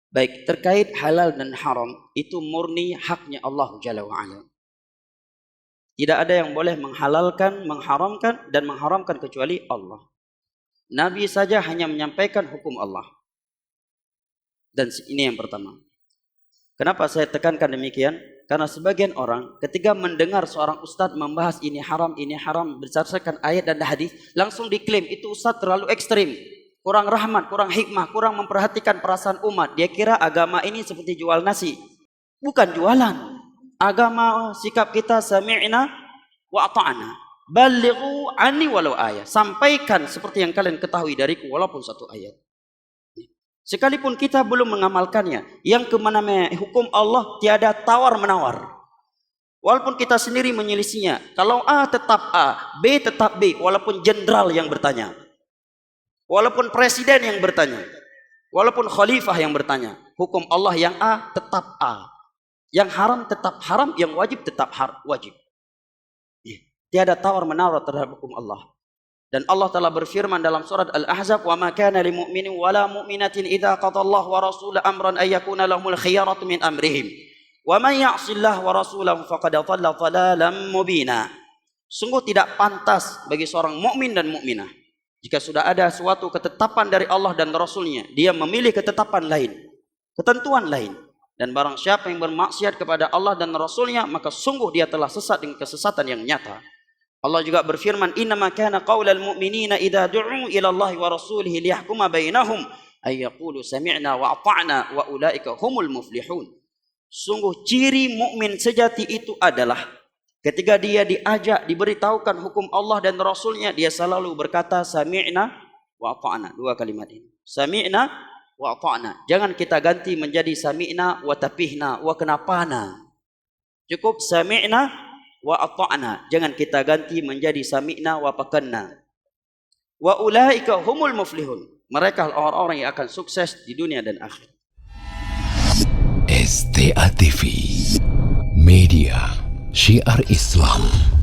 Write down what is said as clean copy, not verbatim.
Baik, terkait halal dan haram, itu murni haknya Allah Jalla wa'ala. Tidak ada yang boleh menghalalkan, mengharamkan, dan mengharamkan kecuali Allah. Nabi saja hanya menyampaikan hukum Allah. Dan ini yang pertama. Kenapa saya tekankan demikian? Karena sebagian orang ketika mendengar seorang ustadz membahas ini haram berdasarkan ayat dan hadis, langsung diklaim itu ustadz terlalu ekstrim, kurang rahmat, kurang hikmah, kurang memperhatikan perasaan umat. Dia kira agama ini seperti jual nasi. Bukan jualan. Agama sikap kita sami'na wa ata'na. Balighu anni walau ayat. Sampaikan seperti yang kalian ketahui dariku walaupun satu ayat. Sekalipun kita belum mengamalkannya, yang kemana hukum Allah tiada tawar-menawar. Walaupun kita sendiri menyelisinya, kalau A tetap A, B tetap B, walaupun jenderal yang bertanya, walaupun presiden yang bertanya, walaupun khalifah yang bertanya, hukum Allah yang A tetap A, yang haram tetap haram, yang wajib tetap wajib. Tiada tawar-menawar terhadap hukum Allah. Dan Allah telah berfirman dalam surat Al-Ahzab, "Wa ma kana lil mu'minin wa la mu'minatin idza qadallahu wa rasuluhu amran ay yakuna lahumul khiyaratu min amrihim. Wa man ya'sillaha wa rasulahu faqad dhalla dhalalan mubina." Sungguh tidak pantas bagi seorang mukmin dan mukminah jika sudah ada suatu ketetapan dari Allah dan Rasulnya, dia memilih ketetapan lain, ketentuan lain. Dan barang siapa yang bermaksiat kepada Allah dan Rasulnya, maka sungguh dia telah sesat dengan kesesatan yang nyata. Allah juga berfirman, "Innama kana qaulal mu'minina idza du'u ila Allahi wa rasulihi liyahkuma bainahum ay yaqulu sami'na wa ata'na wa ulaika humul muflihun." Sungguh ciri mukmin sejati itu adalah ketika dia diajak, diberitahukan hukum Allah dan Rasulnya, dia selalu berkata sami'na wa ata'na. Dua kalimat ini. Sami'na wa ata'na. Jangan kita ganti menjadi sami'na wa tapihna wa kenapana. Cukup sami'na wa ata'na. Jangan kita ganti menjadi sami'na wa pakanna. Wa ulaika humul muflihun. Mereka orang-orang yang akan sukses di dunia dan akhirat. STA TV Media Syiar Islam.